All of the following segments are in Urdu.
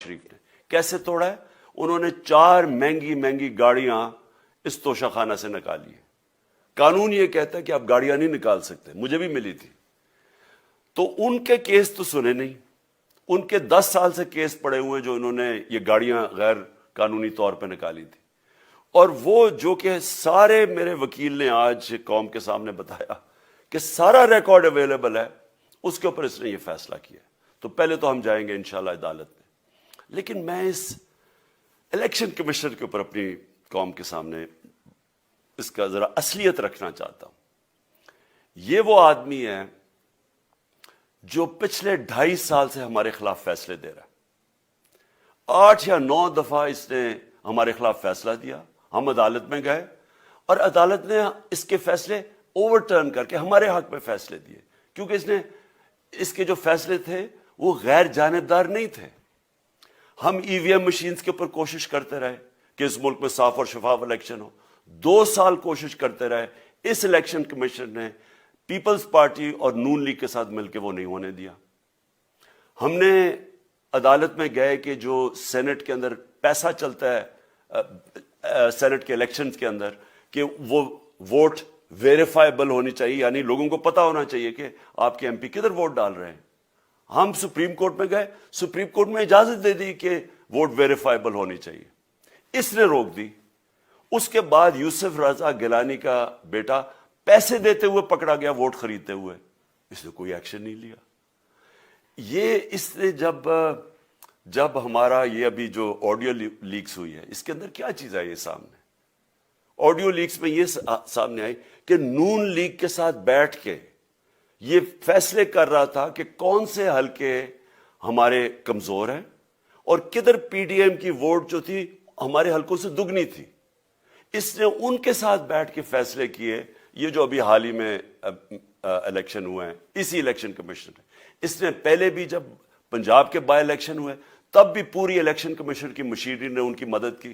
شریف نے کیسے توڑا ہے؟ انہوں نے 4 مہنگی مہنگی گاڑیاں اس توشہ خانہ سے نکالی ہے. قانون یہ کہتا ہے کہ آپ گاڑیاں نہیں نکال سکتے، مجھے بھی ملی تھی. تو ان کے کیس تو سنے نہیں، ان کے 10 سال سے کیس پڑے ہوئے جو انہوں نے یہ گاڑیاں غیر قانونی طور پہ نکالی تھی. اور وہ جو کہ سارے میرے وکیل نے آج قوم کے سامنے بتایا کہ سارا ریکارڈ اویلیبل ہے، اس کے اوپر اس نے یہ فیصلہ کیا. تو پہلے تو ہم جائیں گے انشاءاللہ عدالت میں. لیکن میں اس الیکشن کمیشن کے اوپر اپنی قوم کے سامنے اس کا ذرا اصلیت رکھنا چاہتا ہوں. یہ وہ آدمی ہے جو پچھلے 2.5 سال سے ہمارے خلاف فیصلے دے رہا ہے. 8 یا 9 دفعہ اس نے ہمارے خلاف فیصلہ دیا، ہم عدالت میں گئے اور عدالت نے اس کے فیصلے اوور ٹرن کر کے ہمارے حق میں فیصلے دیے، کیونکہ اس کے جو فیصلے تھے وہ غیر جانبدار نہیں تھے. ہم ای وی ایم مشینز کے اوپر کوشش کرتے رہے کہ اس ملک میں صاف اور شفاف الیکشن ہو. 2 سال کوشش کرتے رہے. اس الیکشن کمیشن نے پیپلز پارٹی اور نون لیگ کے ساتھ مل کے وہ نہیں ہونے دیا. ہم نے عدالت میں گئے کہ جو سینٹ کے اندر پیسہ چلتا ہے سینٹ کے الیکشنز کے اندر کہ وہ ووٹ ویریفائبل ہونی چاہیے، یعنی لوگوں کو پتا ہونا چاہیے کہ آپ کے ایم پی کدھر ووٹ ڈال رہے ہیں. ہم سپریم کورٹ میں گئے، سپریم کورٹ میں اجازت دے دی کہ ووٹ ویریفائبل ہونی چاہیے، اس نے روک دی. اس کے بعد یوسف رضا گیلانی کا بیٹا پیسے دیتے ہوئے پکڑا گیا ووٹ خریدتے ہوئے، اس نے کوئی ایکشن نہیں لیا. یہ اس نے جب ہمارا یہ ابھی جو آڈیو لیکس ہوئی ہے اس کے اندر کیا چیز آئی ہے سامنے؟ آڈیو لیکس میں یہ سامنے آئی کہ نون لیگ کے ساتھ بیٹھ کے یہ فیصلے کر رہا تھا کہ کون سے حلقے ہمارے کمزور ہیں اور کدھر پی ڈی ایم کی ووٹ جو تھی ہمارے حلقوں سے دگنی تھی. اس نے ان کے ساتھ بیٹھ کے فیصلے کیے. یہ جو ابھی حال ہی میں الیکشن ہوئے ہیں اسی الیکشن کمیشن نے، اس نے پہلے بھی جب پنجاب کے بائی الیکشن ہوئے تب بھی پوری الیکشن کمیشن کی مشینری نے ان کی مدد کی،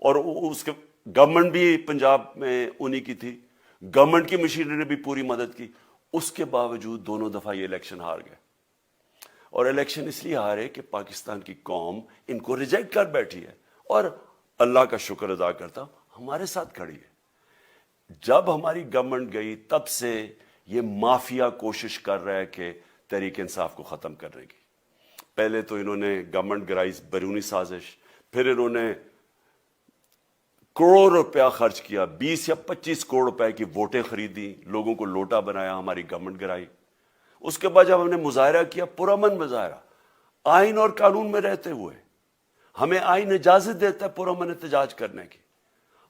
اور اس کے گورنمنٹ بھی پنجاب میں انہی کی تھی، گورنمنٹ کی مشینری نے بھی پوری مدد کی. اس کے باوجود دونوں دفعہ یہ الیکشن ہار گئے. اور الیکشن اس لیے ہارے کہ پاکستان کی قوم ان کو ریجیکٹ کر بیٹھی ہے، اور اللہ کا شکر ادا کرتا ہوں ہمارے ساتھ کھڑی ہے. جب ہماری گورنمنٹ گئی تب سے یہ مافیا کوشش کر رہا ہے کہ تحریک انصاف کو ختم کرنے کی. پہلے تو انہوں نے گورنمنٹ گرائی بیرونی سازش، پھر انہوں نے کروڑ روپیہ خرچ کیا، 20 یا 25 کروڑ روپے کی ووٹیں خریدی، لوگوں کو لوٹا بنایا، ہماری گورنمنٹ گرائی. اس کے بعد جب ہم نے مظاہرہ کیا، پرامن مظاہرہ، آئین اور قانون میں رہتے ہوئے، ہمیں آئین اجازت دیتا ہے پرامن احتجاج کرنے کی،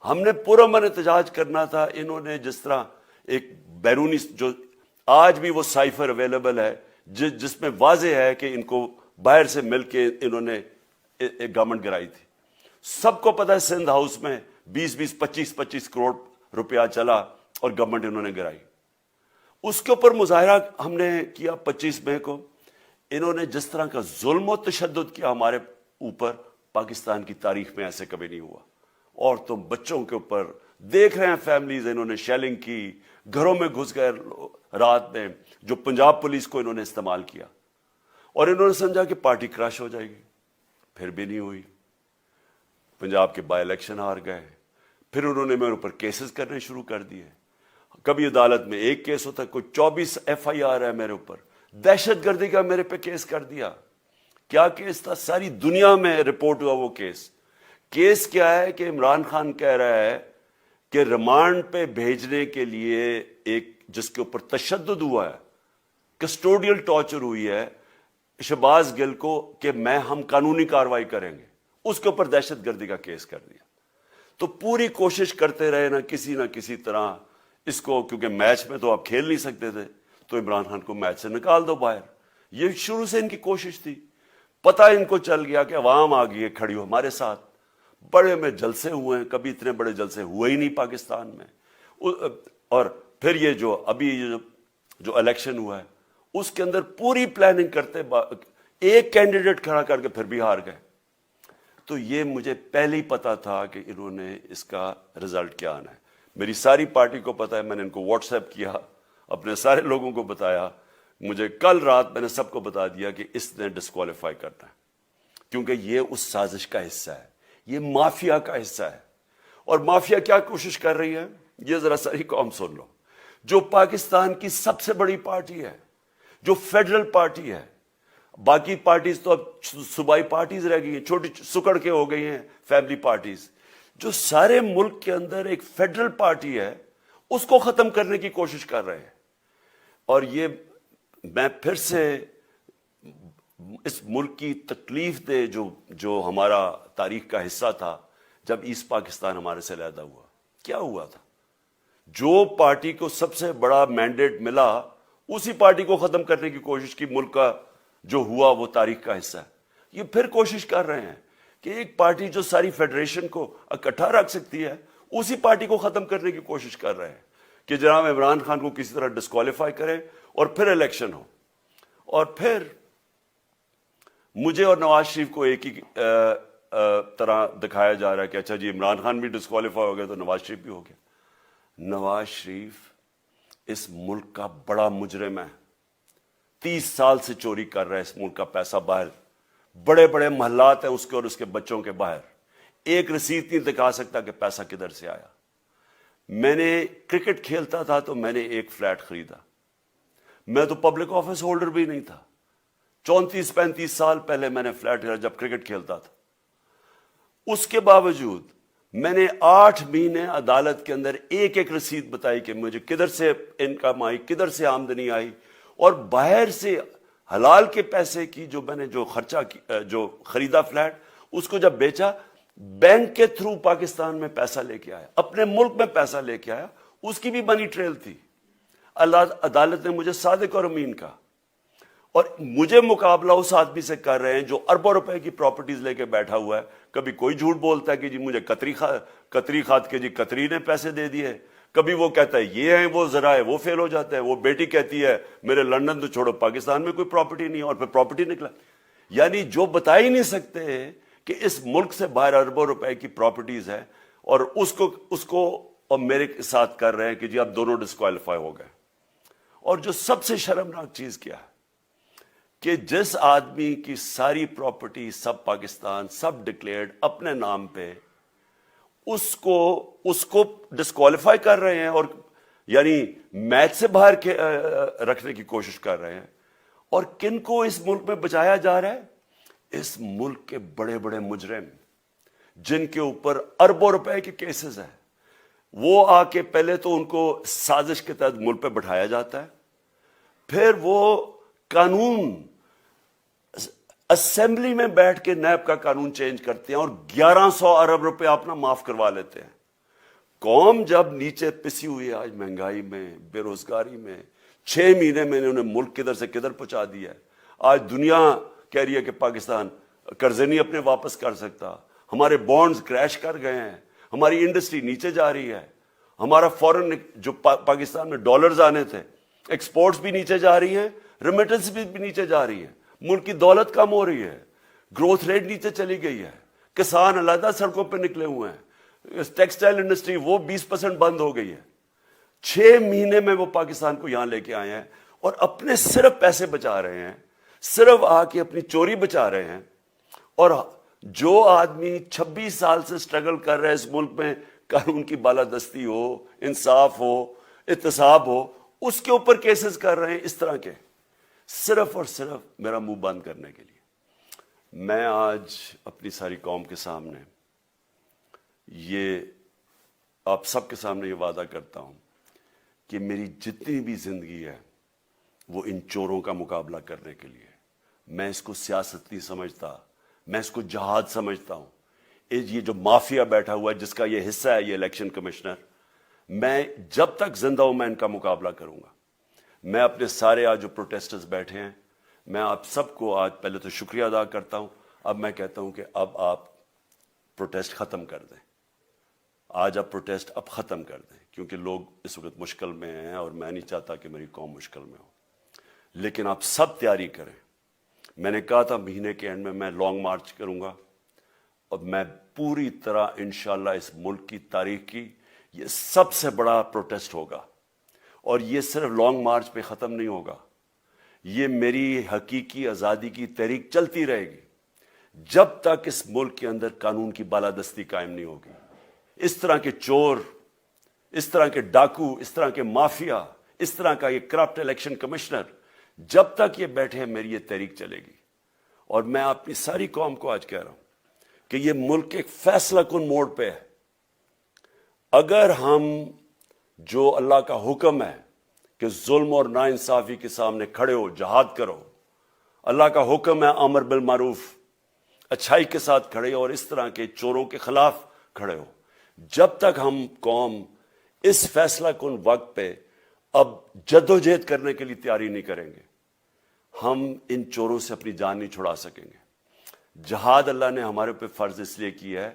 ہم نے پرامن احتجاج کرنا تھا. انہوں نے جس طرح ایک بیرونی جو آج بھی وہ سائفر اویلیبل ہے جس میں واضح ہے کہ ان کو باہر سے مل کے انہوں نے ایک گورنمنٹ گرائی تھی. سب کو پتہ ہے سندھ ہاؤس میں 25 کروڑ روپیہ چلا اور گورنمنٹ انہوں نے گرائی. اس کے اوپر مظاہرہ ہم نے کیا 25 مئی کو. انہوں نے جس طرح کا ظلم و تشدد کیا ہمارے اوپر، پاکستان کی تاریخ میں ایسے کبھی نہیں ہوا. عورتوں بچوں کے اوپر دیکھ رہے ہیں فیملیز، انہوں نے شیلنگ کی، گھروں میں گھس گئے رات میں، جو پنجاب پولیس کو انہوں نے استعمال کیا، اور انہوں نے سمجھا کہ پارٹی کراش ہو جائے گی. پھر بھی نہیں ہوئی. پنجاب کے بائی الیکشن ہار گئے. پھر انہوں نے میرے اوپر کیسز کرنے شروع کر دیے. کبھی عدالت میں ایک کیس ہوتا ہے، کوئی 24 ایف آئی آر ہے میرے اوپر، دہشت گردی کا میرے پہ کیس کر دیا. کیا کیس تھا؟ ساری دنیا میں رپورٹ ہوا وہ کیس. کیس کیا ہے کہ عمران خان کہہ رہا ہے کہ ریمانڈ پہ بھیجنے کے لیے ایک جس کے اوپر تشدد ہوا ہے، کسٹوڈیل ٹارچر ہوئی ہے شہباز گل کو، کہ ہم قانونی کارروائی کریں گے، اس کے اوپر دہشت گردی کا کیس کر دیا. تو پوری کوشش کرتے رہے نہ کسی طرح اس کو، کیونکہ میچ میں تو آپ کھیل نہیں سکتے تھے، تو عمران خان کو میچ سے نکال دو باہر. یہ شروع سے ان کی کوشش تھی. پتہ ان کو چل گیا کہ عوام آ گئی ہے کھڑی ہو ہمارے ساتھ. بڑے میں جلسے ہوئے ہیں، کبھی اتنے بڑے جلسے ہوئے ہی نہیں پاکستان میں. اور پھر یہ جو ابھی جو الیکشن ہوا ہے اس کے اندر پوری پلاننگ کرتے ایک کینڈیڈیٹ کھڑا کر کے پھر بھی ہار گئے. تو یہ مجھے پہلے ہی پتا تھا کہ انہوں نے اس کا رزلٹ کیا آنا ہے. میری ساری پارٹی کو پتا ہے، میں نے ان کو واٹس ایپ کیا، اپنے سارے لوگوں کو بتایا. مجھے کل رات میں نے سب کو بتا دیا کہ اس نے ڈسکوالیفائی کرنا ہے. کیونکہ یہ اس سازش کا حصہ ہے, یہ مافیا کا حصہ ہے. اور مافیا کیا کوشش کر رہی ہے, یہ ذرا ساری قوم سن لو. جو پاکستان کی سب سے بڑی پارٹی ہے, جو فیڈرل پارٹی ہے, باقی پارٹیز تو اب صوبائی پارٹیز رہ گئی ہیں, چھوٹی سکڑ کے ہو گئی ہیں فیملی پارٹیز. جو سارے ملک کے اندر ایک فیڈرل پارٹی ہے, اس کو ختم کرنے کی کوشش کر رہے ہیں. اور یہ میں پھر سے اس ملک کی تکلیف دے جو ہمارا تاریخ کا حصہ تھا, جب ایسٹ پاکستان ہمارے سے علیحدہ ہوا, کیا ہوا تھا؟ جو پارٹی کو سب سے بڑا مینڈیٹ ملا, اسی پارٹی کو ختم کرنے کی کوشش کی. ملک کا جو ہوا وہ تاریخ کا حصہ ہے. یہ پھر کوشش کر رہے ہیں کہ ایک پارٹی جو ساری فیڈریشن کو اکٹھا رکھ سکتی ہے, اسی پارٹی کو ختم کرنے کی کوشش کر رہے ہیں کہ جناب عمران خان کو کسی طرح ڈسکوالیفائی کریں اور پھر الیکشن ہو. اور پھر مجھے اور نواز شریف کو ایک ہی طرح دکھایا جا رہا ہے کہ اچھا جی عمران خان بھی ڈسکوالیفائی ہو گیا تو نواز شریف بھی ہو گیا. نواز شریف اس ملک کا بڑا مجرم ہے, 30 سال سے چوری کر رہا ہے اس ملک کا پیسہ باہر. بڑے بڑے محلات ہیں اس کے اور اس کے بچوں کے باہر, ایک رسید نہیں دکھا سکتا کہ پیسہ کدھر سے آیا. میں نے کرکٹ کھیلتا تھا تو میں نے ایک فلیٹ خریدا. میں تو پبلک آفس ہولڈر بھی نہیں تھا. 34-35 سال پہلے میں نے فلیٹ خریدا جب کرکٹ کھیلتا تھا. اس کے باوجود میں نے 8 مہینے عدالت کے اندر ایک ایک رسید بتائی کہ مجھے کدھر سے انکم آئی, کدھر سے آمدنی آئی, اور باہر سے حلال کے پیسے کی جو میں نے جو خرچہ جو خریدا فلیٹ, اس کو جب بیچا بینک کے تھرو پاکستان میں پیسہ لے کے آیا, اپنے ملک میں پیسہ لے کے آیا, اس کی بھی منی ٹریل تھی. عدالت نے مجھے صادق اور امین کہا, اور مجھے مقابلہ اس آدمی سے کر رہے ہیں جو اربوں روپے کی پراپرٹیز لے کے بیٹھا ہوا ہے. کبھی کوئی جھوٹ بولتا ہے کہ جی مجھے قطری کھاد کے جی قطری نے پیسے دے دیے, کبھی وہ کہتا ہے یہ ہیں وہ ذرائع, وہ فیل ہو جاتا ہے. وہ بیٹی کہتی ہے میرے لندن تو چھوڑو پاکستان میں کوئی پراپرٹی نہیں ہے, اور پھر پراپرٹی نکلا. یعنی جو بتا ہی نہیں سکتے کہ اس ملک سے باہر اربوں روپے کی پراپرٹیز ہے, اور اس کو اور میرے ساتھ کر رہے ہیں کہ جی آپ دونوں ڈسکوالیفائی ہو گئے. اور جو سب سے شرمناک چیز کیا ہے کہ جس آدمی کی ساری پراپرٹی سب پاکستان سب ڈکلیئرڈ اپنے نام پہ, اس کو ڈسکوالیفائی کر رہے ہیں, اور یعنی میچ سے باہر رکھنے کی کوشش کر رہے ہیں. اور کن کو اس ملک میں بچایا جا رہا ہے؟ اس ملک کے بڑے بڑے مجرم جن کے اوپر اربوں روپے کے کیسز ہیں, وہ آ کے پہلے تو ان کو سازش کے تحت ملک پہ بٹھایا جاتا ہے, پھر وہ قانون اسمبلی میں بیٹھ کے نیب کا قانون چینج کرتے ہیں اور 1100 ارب روپے اپنا معاف کروا لیتے ہیں. قوم جب نیچے پسی ہوئی ہے آج مہنگائی میں, بے روزگاری میں, 6 مہینے میں انہوں نے ملک کدھر سے کدھر پہنچا دیا ہے. آج دنیا کہہ رہی ہے کہ پاکستان قرضے نہیں اپنے واپس کر سکتا, ہمارے بانڈز کریش کر گئے ہیں, ہماری انڈسٹری نیچے جا رہی ہے, ہمارا فورن جو پاکستان میں ڈالرز آنے تھے ایکسپورٹس بھی نیچے جا رہی ہیں, ریمیٹنس بھی نیچے جا رہی ہے, ملک کی دولت کم ہو رہی ہے, گروتھ ریٹ نیچے چلی گئی ہے, کسان علیحدہ سڑکوں پہ نکلے ہوئے ہیں, ٹیکسٹائل انڈسٹری وہ 20% بند ہو گئی ہے. 6 مہینے میں وہ پاکستان کو یہاں لے کے آئے ہیں اور اپنے صرف پیسے بچا رہے ہیں, صرف آ کے اپنی چوری بچا رہے ہیں. اور جو آدمی 26 سال سے سٹرگل کر رہا ہے اس ملک میں, قانون کی بالادستی ہو, انصاف ہو, احتساب ہو, اس کے اوپر کیسز کر رہے ہیں اس طرح کے, صرف اور صرف میرا منہ بند کرنے کے لیے. میں آج اپنی ساری قوم کے سامنے یہ آپ سب کے سامنے یہ وعدہ کرتا ہوں کہ میری جتنی بھی زندگی ہے وہ ان چوروں کا مقابلہ کرنے کے لیے. میں اس کو سیاست نہیں سمجھتا, میں اس کو جہاد سمجھتا ہوں. یہ جو مافیا بیٹھا ہوا ہے جس کا یہ حصہ ہے یہ الیکشن کمشنر, میں جب تک زندہ ہوں میں ان کا مقابلہ کروں گا. میں اپنے سارے آج جو پروٹیسٹرز بیٹھے ہیں, میں آپ سب کو آج پہلے تو شکریہ ادا کرتا ہوں. اب میں کہتا ہوں کہ اب آپ پروٹیسٹ ختم کر دیں. آج آپ پروٹیسٹ اب ختم کر دیں, کیونکہ لوگ اس وقت مشکل میں ہیں اور میں نہیں چاہتا کہ میری قوم مشکل میں ہو. لیکن آپ سب تیاری کریں. میں نے کہا تھا مہینے کے اینڈ میں لانگ مارچ کروں گا, اور میں پوری طرح انشاءاللہ اس ملک کی تاریخ کی یہ سب سے بڑا پروٹیسٹ ہوگا. اور یہ صرف لانگ مارچ پہ ختم نہیں ہوگا, یہ میری حقیقی آزادی کی تحریک چلتی رہے گی. جب تک اس ملک کے اندر قانون کی بالادستی قائم نہیں ہوگی، اس طرح کے چور، اس طرح کے ڈاکو، اس طرح کے مافیا، اس طرح کا یہ کرپٹ الیکشن کمشنر جب تک یہ بیٹھے ہیں، میری یہ تحریک چلے گی۔ اور میں اپنی ساری قوم کو آج کہہ رہا ہوں کہ یہ ملک ایک فیصلہ کن موڑ پہ ہے۔ اگر ہم جو اللہ کا حکم ہے کہ ظلم اور ناانصافی کے سامنے کھڑے ہو، جہاد کرو، اللہ کا حکم ہے امر بالمعروف، اچھائی کے ساتھ کھڑے ہو اور اس طرح کے چوروں کے خلاف کھڑے ہو، جب تک ہم قوم اس فیصلہ کن وقت پہ اب جدوجہد کرنے کے لیے تیاری نہیں کریں گے، ہم ان چوروں سے اپنی جان نہیں چھڑا سکیں گے۔ جہاد اللہ نے ہمارے پہ فرض اس لیے کیا ہے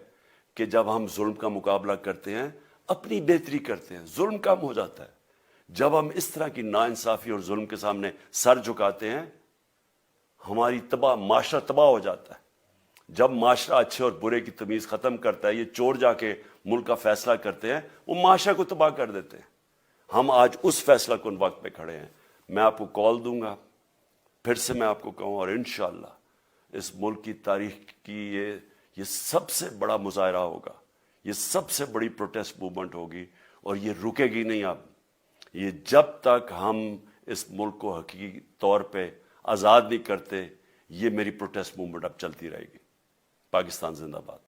کہ جب ہم ظلم کا مقابلہ کرتے ہیں، اپنی بہتری کرتے ہیں، ظلم کم ہو جاتا ہے۔ جب ہم اس طرح کی ناانصافی اور ظلم کے سامنے سر جھکاتے ہیں، ہماری معاشرہ تباہ ہو جاتا ہے۔ جب معاشرہ اچھے اور برے کی تمیز ختم کرتا ہے، یہ چور جا کے ملک کا فیصلہ کرتے ہیں، وہ معاشرہ کو تباہ کر دیتے ہیں۔ ہم آج اس فیصلہ کن وقت پہ کھڑے ہیں۔ میں آپ کو کال دوں گا، پھر سے میں آپ کو کہوں، اور انشاءاللہ اس ملک کی تاریخ کی یہ سب سے بڑا مظاہرہ ہوگا، یہ سب سے بڑی پروٹیسٹ موومنٹ ہوگی، اور یہ رکے گی نہیں اب۔ یہ جب تک ہم اس ملک کو حقیقی طور پہ آزاد نہیں کرتے، یہ میری پروٹیسٹ موومنٹ اب چلتی رہے گی۔ پاکستان زندہ باد۔